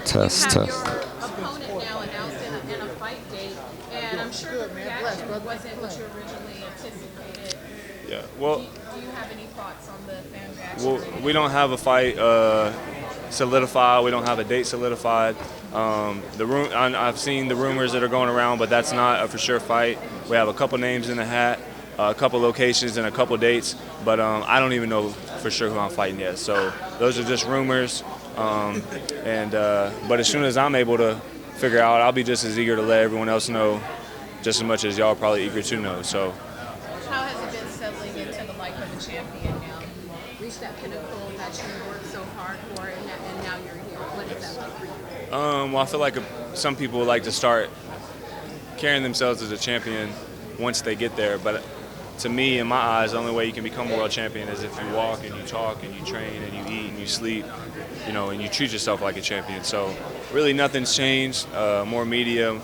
Test, You have test. your opponent now announced in a fight date, and I'm sure the reaction wasn't what you originally anticipated. Yeah. Do Well, you, do you have any thoughts on the fan well, reaction? we don't have a fight solidified. We don't have a date solidified. I've seen the rumors that are going around, but that's not a for sure fight. We have a couple names in the hat, a couple locations, and a couple dates, but I don't even know for sure who I'm fighting yet. So those are just rumors. But as soon as I'm able to figure out, I'll be just as eager to let everyone else know, just as much as y'all are probably eager to know. So. How has it been settling into the life of a champion now? You reached that pinnacle that you worked so hard for, and now you're here. What is that like for you? Well, I feel like some people like to start carrying themselves as a champion once they get there. But to me, in my eyes, the only way you can become a world champion is if you walk and you talk and you train and you eat and you sleep, and you treat yourself like a champion. So really nothing's changed. More media,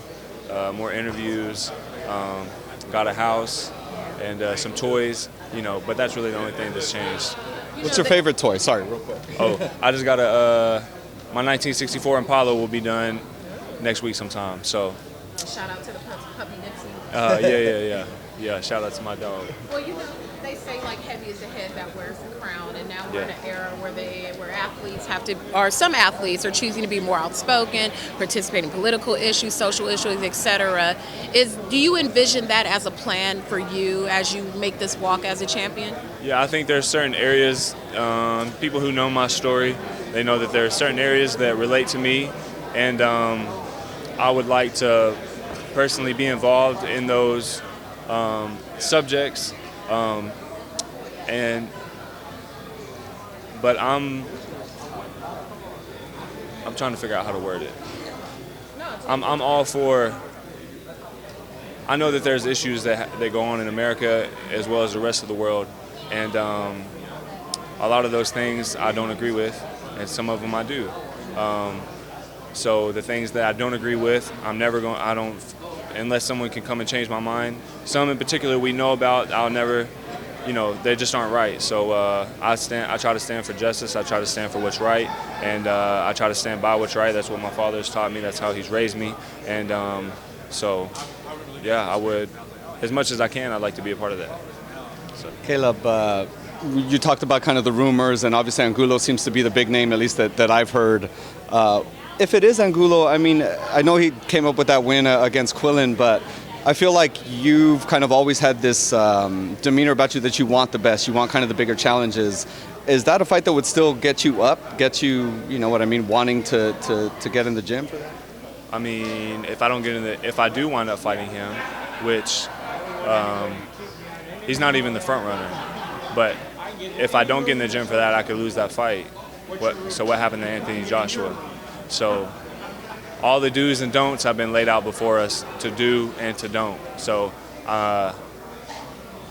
more interviews, got a house and some toys, but that's really the only thing that's changed. What's your favorite toy? Sorry, real quick. Oh, I just got my 1964 Impala will be done next week sometime. So, Shout out to the puppy Nipsey. yeah. Shout out to my dog. Well, they say like heavy is the head that wears the crown, and now we're in an era where athletes or some athletes are choosing to be more outspoken, participate in political issues, social issues, etc. Do you envision that as a plan for you as you make this walk as a champion? Yeah, I think there's certain areas. People who know my story, they know that there are certain areas that relate to me, and I would like to personally be involved in those subjects. But I'm trying to figure out how to word it. I'm all for. I know that there's issues that go on in America as well as the rest of the world, and a lot of those things I don't agree with, and some of them I do. So the things that I don't agree with, unless someone can come and change my mind. Some in particular we know about, I'll never, they just aren't right. So I try to stand for justice. I try to stand for what's right, and I try to stand by what's right. That's what my father has taught me. That's how he's raised me. And I would, as much as I can, I'd like to be a part of that. So. Caleb, you talked about kind of the rumors, and obviously Angulo seems to be the big name, at least that I've heard. If it is Angulo, I mean, I know he came up with that win against Quillen, but I feel like you've kind of always had this demeanor about you that you want the best, you want kind of the bigger challenges. Is that a fight that would still get you up, wanting to get in the gym for that? I mean, if I do wind up fighting him, which he's not even the front runner, but if I don't get in the gym for that, I could lose that fight. So what happened to Anthony Joshua? So all the do's and don'ts have been laid out before us to do and to don't. So I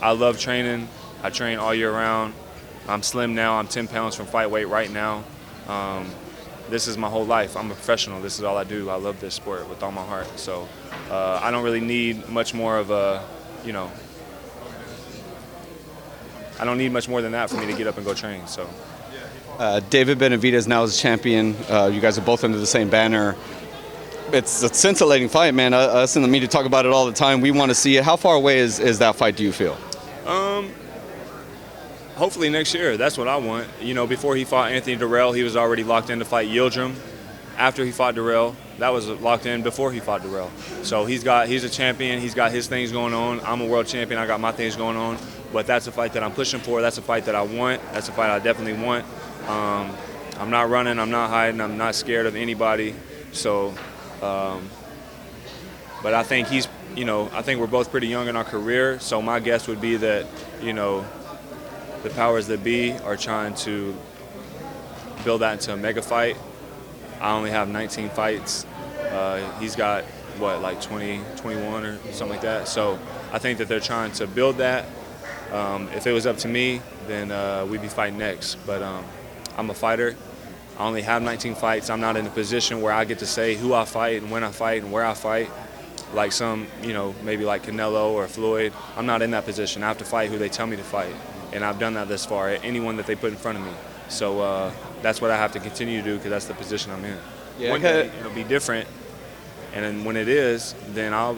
love training. I train all year round. I'm slim now. I'm 10 pounds from fight weight right now. This is my whole life. I'm a professional. This is all I do. I love this sport with all my heart. So I don't really need much more of I don't need much more than that for me to get up and go train. So. David Benavidez now is champion. You guys are both under the same banner. It's a scintillating fight, man. Us in the media talk about it all the time. We want to see it. How far away is that fight, do you feel? Hopefully next year. That's what I want. Before he fought Anthony Durrell, he was already locked in to fight Yildirim. After he fought Durrell, that was locked in before he fought Durrell. So he's a champion. He's got his things going on. I'm a world champion. I got my things going on. But that's a fight that I'm pushing for. That's a fight that I want. That's a fight I definitely want. I'm not running. I'm not hiding. I'm not scared of anybody. So, but I think I think we're both pretty young in our career. So my guess would be that, the powers that be are trying to build that into a mega fight. I only have 19 fights. He's got, 20, 21 or something like that. So I think that they're trying to build that. If it was up to me, then we'd be fighting next. But I'm a fighter. I only have 19 fights. I'm not in a position where I get to say who I fight and when I fight and where I fight. Like some, maybe like Canelo or Floyd. I'm not in that position. I have to fight who they tell me to fight. And I've done that thus far, anyone that they put in front of me. So that's what I have to continue to do because that's the position I'm in. Yeah, One day it'll be different, and then when it is, then I'll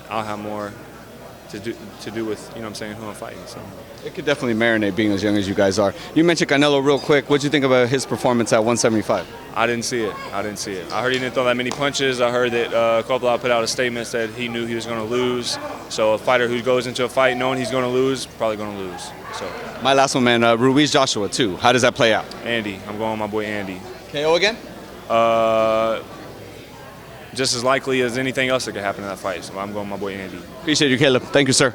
have more to do with, you know what I'm saying, who I'm fighting. So It could definitely marinate being as young as you guys are. You mentioned Canelo real quick. What do you think about his performance at 175? I didn't see it. I heard he didn't throw that many punches. I heard that Coppola put out a statement that he knew he was going to lose. So a fighter who goes into a fight knowing he's going to lose, probably going to lose. So My last one, man, Ruiz Joshua too. How does that play out? Andy, I'm going with my boy Andy. KO again? Just as likely as anything else that could happen in that fight. So I'm going with my boy Andy. Appreciate you, Caleb. Thank you, sir.